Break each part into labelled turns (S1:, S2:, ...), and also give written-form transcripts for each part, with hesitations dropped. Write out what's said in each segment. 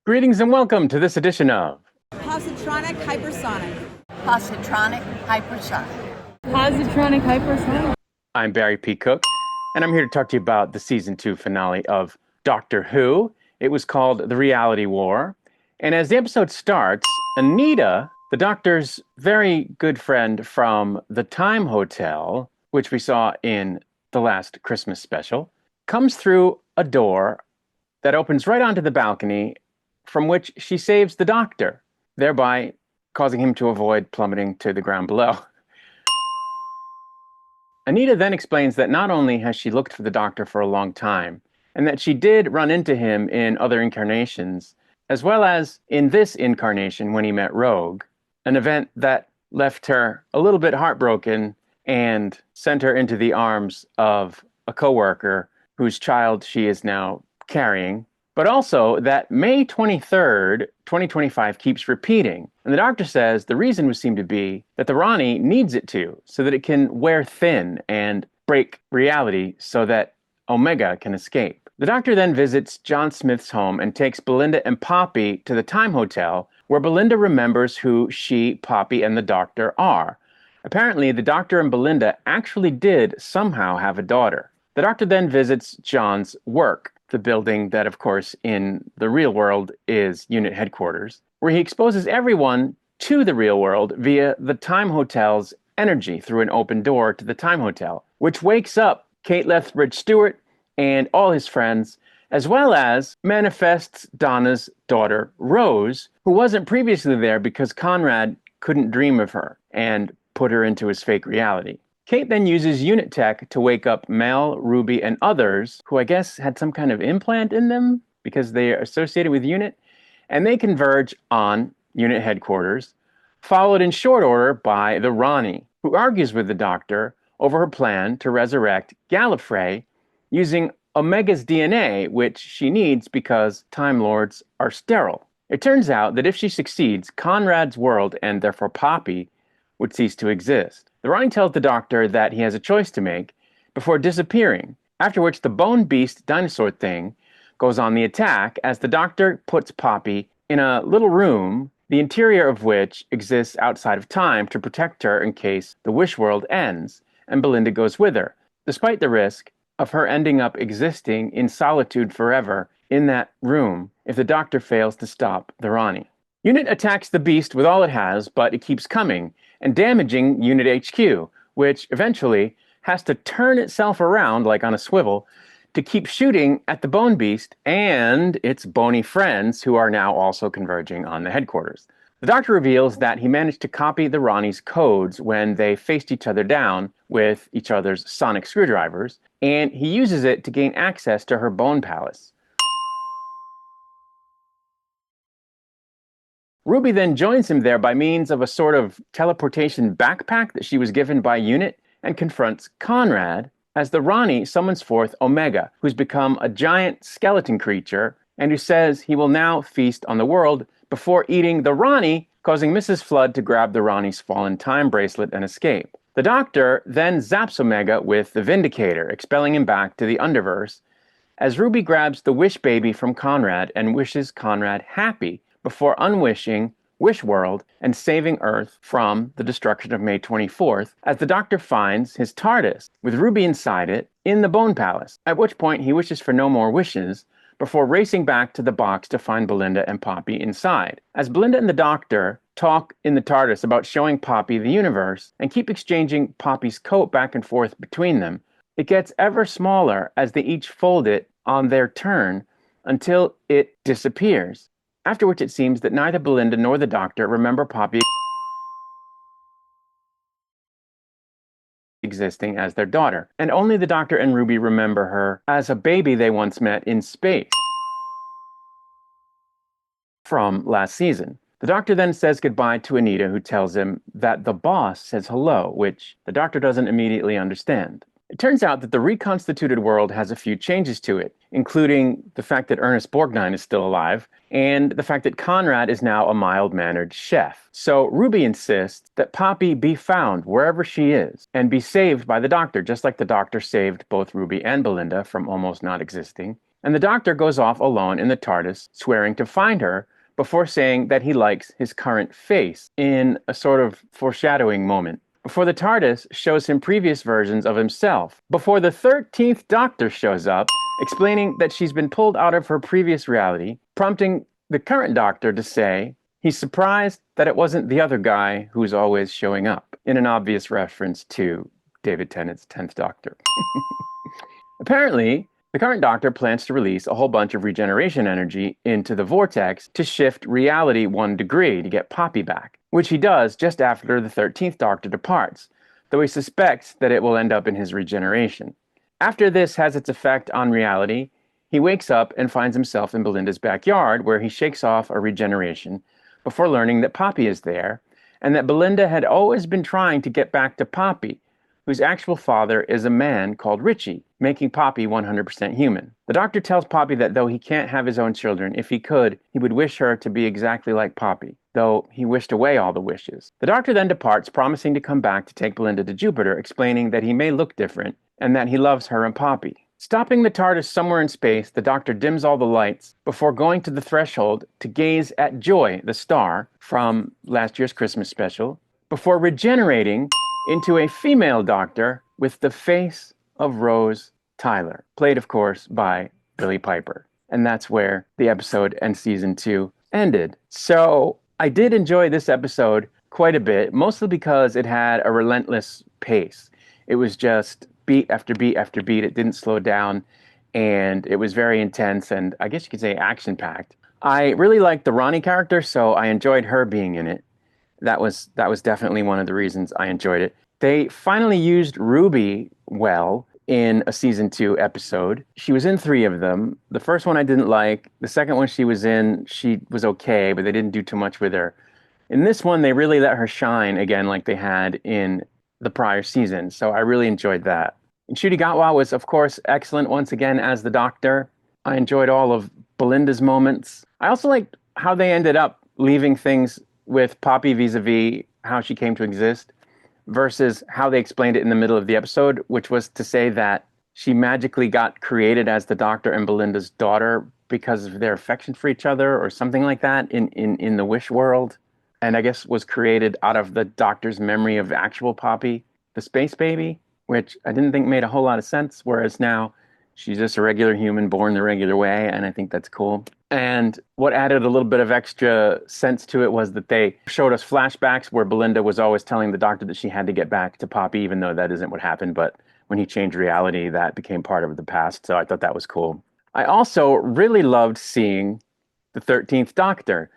S1: Greetings and welcome to this edition of
S2: Positronic hypersonic.
S3: Positronic hypersonic.
S4: Positronic hypersonic.
S1: I'm Barry P. Cook, and I'm here to talk to you about the season 2 finale of Doctor Who. It was called The Reality War. And as the episode starts, Anita, the Doctor's very good friend from the Time Hotel, which we saw in the last Christmas special, comes through a door that opens right onto the balcony from which she saves the Doctor, thereby causing him to avoid plummeting to the ground below. Anita then explains that not only has she looked for the Doctor for a long time, and that she did run into him in other incarnations, as well as in this incarnation when he met Rogue, an event that left her a little bit heartbroken and sent her into the arms of a coworker whose child she is now carrying, but also that May 23rd, 2025 keeps repeating. And the Doctor says the reason would seem to be that the Ronnie needs it to, so that it can wear thin and break reality so that Omega can escape. The Doctor then visits John Smith's home and takes Belinda and Poppy to the Time Hotel, where Belinda remembers who she, Poppy, and the Doctor are. Apparently, the Doctor and Belinda actually did somehow have a daughter. The Doctor then visits John's work, the building that, of course, in the real world is unit headquarters, where he exposes everyone to the real world via the Time Hotel's energy through an open door to the Time Hotel, which wakes up Kate Lethbridge-Stewart and all his friends, as well as manifests Donna's daughter, Rose, who wasn't previously there because Conrad couldn't dream of her and put her into his fake reality. Kate then uses unit tech to wake up Mel, Ruby, and others who I guess had some kind of implant in them because they are associated with unit, and they converge on unit headquarters, followed in short order by the Ronnie, who argues with the Doctor over her plan to resurrect Gallifrey using Omega's DNA, which she needs because Time Lords are sterile. It turns out that if she succeeds, Conrad's world, and therefore Poppy, would cease to exist. The Ronnie tells the Doctor that he has a choice to make before disappearing, after which the Bone Beast dinosaur thing goes on the attack as the Doctor puts Poppy in a little room, the interior of which exists outside of time to protect her in case the Wish World ends, and Belinda goes with her, despite the risk of her ending up existing in solitude forever in that room if the Doctor fails to stop the Ronnie. Unit attacks the Beast with all it has, but it keeps coming and damaging Unit HQ, which eventually has to turn itself around like on a swivel to keep shooting at the Bone Beast and its bony friends who are now also converging on the headquarters. The Doctor reveals that he managed to copy the Ronnie's codes when they faced each other down with each other's sonic screwdrivers, and he uses it to gain access to her bone palace. Ruby then joins him there by means of a sort of teleportation backpack that she was given by Unit and confronts Conrad as the Ronnie summons forth Omega, who's become a giant skeleton creature and who says he will now feast on the world before eating the Ronnie, causing Mrs. Flood to grab the Ronnie's fallen time bracelet and escape. The Doctor then zaps Omega with the Vindicator, expelling him back to the Underverse, as Ruby grabs the Wish Baby from Conrad and wishes Conrad happy before unwishing Wish World and saving Earth from the destruction of May 24th, as the Doctor finds his TARDIS, with Ruby inside it, in the Bone Palace, at which point he wishes for no more wishes, before racing back to the box to find Belinda and Poppy inside. As Belinda and the Doctor talk in the TARDIS about showing Poppy the universe, and keep exchanging Poppy's coat back and forth between them, it gets ever smaller as they each fold it on their turn until it disappears. After which it seems that neither Belinda nor the Doctor remember Poppy existing as their daughter, and only the Doctor and Ruby remember her as a baby they once met in space from last season. The Doctor then says goodbye to Anita, who tells him that the boss says hello, which the Doctor doesn't immediately understand. It turns out that the reconstituted world has a few changes to it, including the fact that Ernest Borgnine is still alive, and the fact that Conrad is now a mild-mannered chef. So Ruby insists that Poppy be found wherever she is, and be saved by the Doctor, just like the Doctor saved both Ruby and Belinda from almost not existing, And the Doctor goes off alone in the TARDIS, swearing to find her, before saying that he likes his current face in a sort of foreshadowing moment. Before the TARDIS shows him previous versions of himself. Before the 13th Doctor shows up, explaining that she's been pulled out of her previous reality, prompting the current Doctor to say he's surprised that it wasn't the other guy who's always showing up, in an obvious reference to David Tennant's 10th Doctor. Apparently, the current Doctor plans to release a whole bunch of regeneration energy into the vortex to shift reality 1 degree to get Poppy back, which he does just after the 13th Doctor departs, though he suspects that it will end up in his regeneration. After this has its effect on reality, he wakes up and finds himself in Belinda's backyard, where he shakes off a regeneration before learning that Poppy is there, and that Belinda had always been trying to get back to Poppy, whose actual father is a man called Richie, making Poppy 100% human. The Doctor tells Poppy that though he can't have his own children, if he could, he would wish her to be exactly like Poppy, though he wished away all the wishes. The Doctor then departs, promising to come back to take Belinda to Jupiter, explaining that he may look different and that he loves her and Poppy. Stopping the TARDIS somewhere in space, the Doctor dims all the lights before going to the threshold to gaze at Joy, the star, from last year's Christmas special, before regenerating into a female Doctor with the face of Rose Tyler, played, of course, by Billie Piper. And that's where the episode and season 2 ended. So I did enjoy this episode quite a bit, mostly because it had a relentless pace. It was just beat after beat after beat. It didn't slow down, and it was very intense and I guess you could say action-packed. I really liked the Ronnie character, so I enjoyed her being in it. That was definitely one of the reasons I enjoyed it. They finally used Ruby well in a season 2 episode. She was in 3 of them. The first one I didn't like. The second one she was in, she was okay, but they didn't do too much with her. In this one, they really let her shine again like they had in the prior season, so I really enjoyed that. And Ncuti Gatwa was, of course, excellent once again as the Doctor. I enjoyed all of Belinda's moments. I also liked how they ended up leaving things with Poppy vis-a-vis how she came to exist versus how they explained it in the middle of the episode, which was to say that she magically got created as the Doctor and Belinda's daughter because of their affection for each other or something like that in the Wish world. And I guess was created out of the Doctor's memory of actual Poppy, the space baby, which I didn't think made a whole lot of sense, whereas now she's just a regular human born the regular way, and I think that's cool. And what added a little bit of extra sense to it was that they showed us flashbacks where Belinda was always telling the Doctor that she had to get back to Poppy, even though that isn't what happened. But when he changed reality, that became part of the past. So I thought that was cool. I also really loved seeing the 13th Doctor.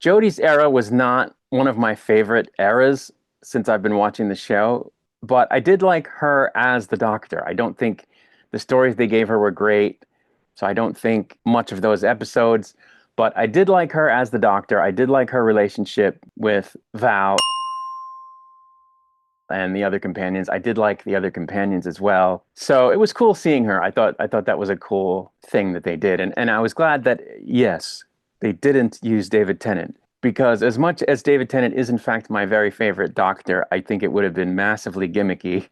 S1: Jodie's era was not one of my favorite eras since I've been watching the show, but I did like her as the Doctor. I don't think the stories they gave her were great, so I don't think much of those episodes, but I did like her as the Doctor. I did like her relationship with Val and the other companions. I did like the other companions as well. So it was cool seeing her. I thought that was a cool thing that they did. And I was glad that, yes, they didn't use David Tennant. Because as much as David Tennant is in fact my very favorite Doctor, I think it would have been massively gimmicky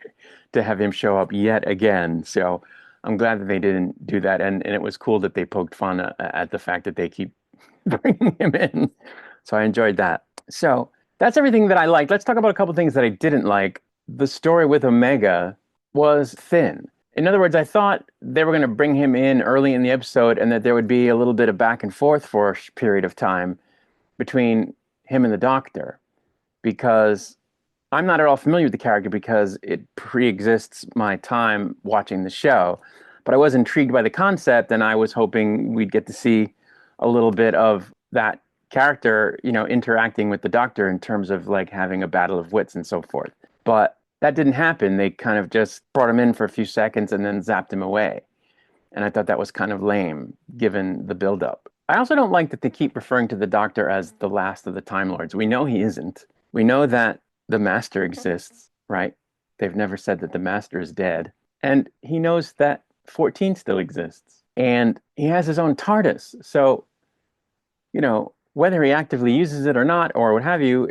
S1: to have him show up yet again. So I'm glad that they didn't do that. And it was cool that they poked fun at the fact that they keep bringing him in. So I enjoyed that. So that's everything that I liked. Let's talk about a couple things that I didn't like. The story with Omega was thin. In other words, I thought they were going to bring him in early in the episode and that there would be a little bit of back and forth for a period of time between him and the Doctor, because I'm not at all familiar with the character because it pre-exists my time watching the show. But I was intrigued by the concept, and I was hoping we'd get to see a little bit of that character, interacting with the Doctor in terms of like having a battle of wits and so forth. But that didn't happen. They kind of just brought him in for a few seconds and then zapped him away. And I thought that was kind of lame, given the buildup. I also don't like that they keep referring to the Doctor as the last of the Time Lords. We know he isn't. We know that the Master exists, right? They've never said that the Master is dead. And he knows that 14 still exists. And he has his own TARDIS. So, whether he actively uses it or not, or what have you,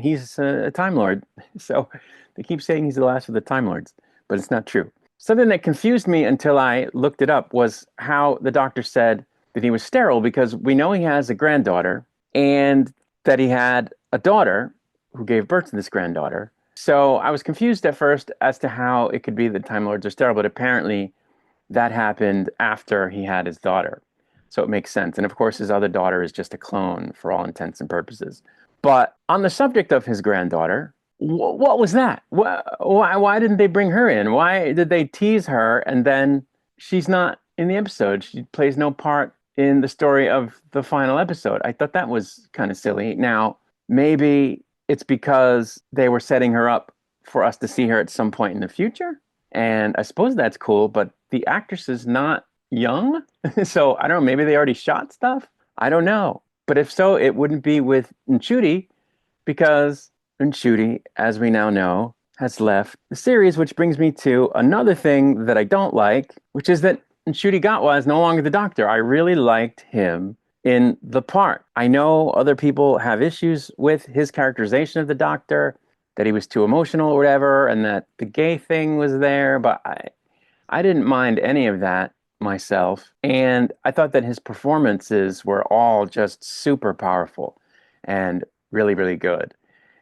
S1: he's a Time Lord. So they keep saying he's the last of the Time Lords, but it's not true. Something that confused me until I looked it up was how the doctor said that he was sterile because we know he has a granddaughter and that he had a daughter who gave birth to this granddaughter. So I was confused at first as to how it could be that Time Lords are sterile, but apparently that happened after he had his daughter. So it makes sense. And of course, his other daughter is just a clone for all intents and purposes. But on the subject of his granddaughter, what was that? Why didn't they bring her in? Why did they tease her and then she's not in the episode? She plays no part in the story of the final episode. I thought that was kind of silly. Now, maybe it's because they were setting her up for us to see her at some point in the future. And I suppose that's cool, but the actress is not young. So I don't know, maybe they already shot stuff. I don't know. But if so, it wouldn't be with Nchudi because Nchudi, as we now know, has left the series, which brings me to another thing that I don't like, which is that Nchudi Gatwa is no longer the Doctor. I really liked him in the part. I know other people have issues with his characterization of the Doctor, that he was too emotional or whatever, and that the gay thing was there, but I didn't mind any of that myself. And I thought that his performances were all just super powerful and really, really good.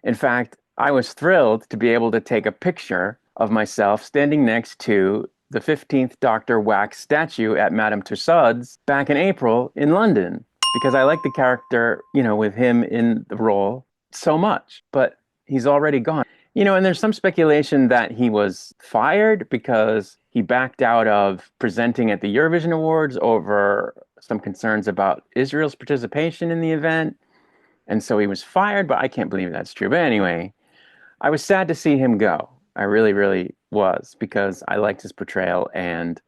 S1: In fact, I was thrilled to be able to take a picture of myself standing next to the 15th Doctor wax statue at Madame Tussauds back in April in London because I like the character, with him in the role so much, but he's already gone. And there's some speculation that he was fired because he backed out of presenting at the Eurovision Awards over some concerns about Israel's participation in the event. And so he was fired, but I can't believe that's true. But anyway, I was sad to see him go. I really, really was because I liked his portrayal. And,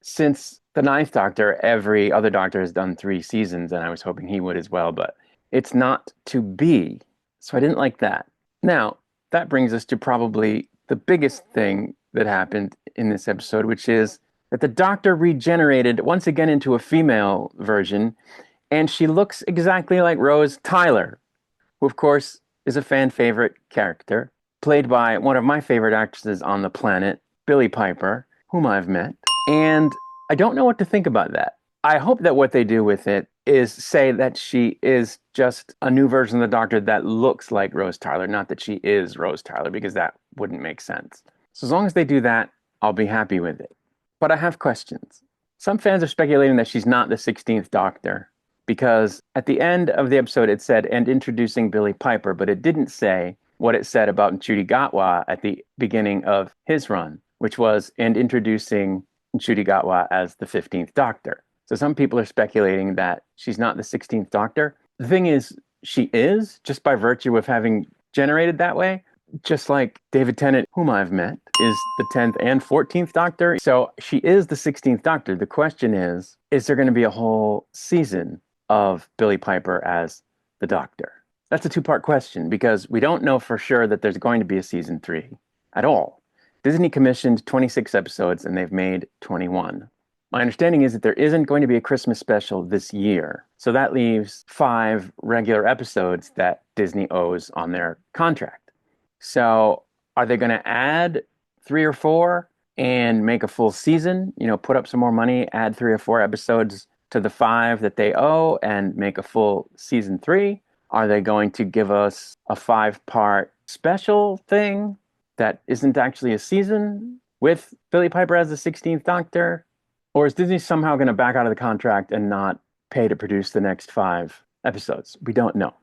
S1: since the Ninth Doctor, every other Doctor has done 3 seasons, and I was hoping he would as well, but it's not to be. So I didn't like that. Now, that brings us to probably the biggest thing that happened in this episode, which is that the Doctor regenerated once again into a female version, and she looks exactly like Rose Tyler, who, of course, is a fan favorite character, played by one of my favorite actresses on the planet, Billie Piper, whom I've met. And I don't know what to think about that. I hope that what they do with it is say that she is just a new version of the Doctor that looks like Rose Tyler, not that she is Rose Tyler, because that wouldn't make sense. So as long as they do that, I'll be happy with it. But I have questions. Some fans are speculating that she's not the 16th Doctor, because at the end of the episode it said, and introducing Billie Piper, but it didn't say what it said about Nchudi Gatwa at the beginning of his run, which was, and introducing Nchudi Gatwa as the 15th Doctor. So some people are speculating that she's not the 16th Doctor. The thing is, she is, just by virtue of having generated that way, just like David Tennant, whom I've met, is the 10th and 14th Doctor. So she is the 16th Doctor. The question is there going to be a whole season of Billie Piper as the Doctor? That's a 2-part question because we don't know for sure that there's going to be a season 3 at all. Disney commissioned 26 episodes and they've made 21. My understanding is that there isn't going to be a Christmas special this year. So that leaves 5 regular episodes that Disney owes on their contract. So are they going to add 3 or 4 and make a full season? Put up some more money, add 3 or 4 episodes to the 5 that they owe and make a full season 3? Are they going to give us a 5-part special thing that isn't actually a season with Billie Piper as the 16th Doctor? Or is Disney somehow going to back out of the contract and not pay to produce the next 5 episodes? We don't know.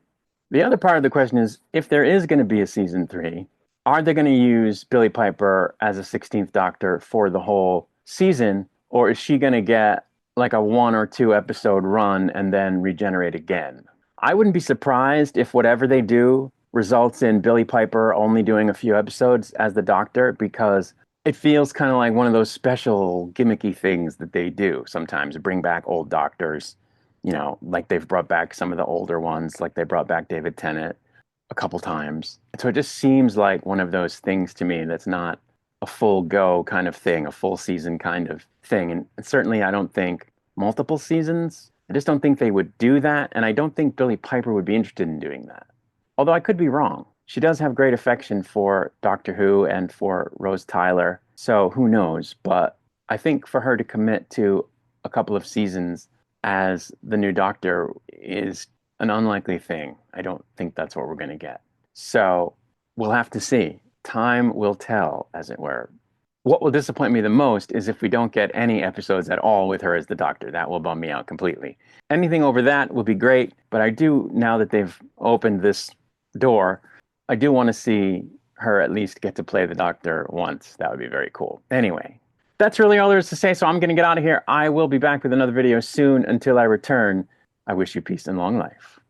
S1: The other part of the question is, if there is going to be a season 3, are they going to use Billie Piper as a 16th Doctor for the whole season? Or is she going to get like a 1 or 2 episode run and then regenerate again? I wouldn't be surprised if whatever they do results in Billie Piper only doing a few episodes as the Doctor, because it feels kind of like one of those special gimmicky things that they do sometimes, bring back old Doctors, like they've brought back some of the older ones, like they brought back David Tennant a couple times. And so it just seems like one of those things to me that's not a full go kind of thing, a full season kind of thing. And certainly I don't think multiple seasons. I just don't think they would do that. And I don't think Billie Piper would be interested in doing that. Although I could be wrong. She does have great affection for Doctor Who and for Rose Tyler. So who knows? But I think for her to commit to a couple of seasons as the new Doctor is an unlikely thing. I don't think that's what we're going to get. So we'll have to see. Time will tell, as it were. What will disappoint me the most is if we don't get any episodes at all with her as the Doctor. That will bum me out completely. Anything over that will be great, but I do, now that they've opened this door, I do want to see her at least get to play the Doctor once. That would be very cool. Anyway, that's really all there is to say, so I'm going to get out of here. I will be back with another video soon. Until I return, I wish you peace and long life.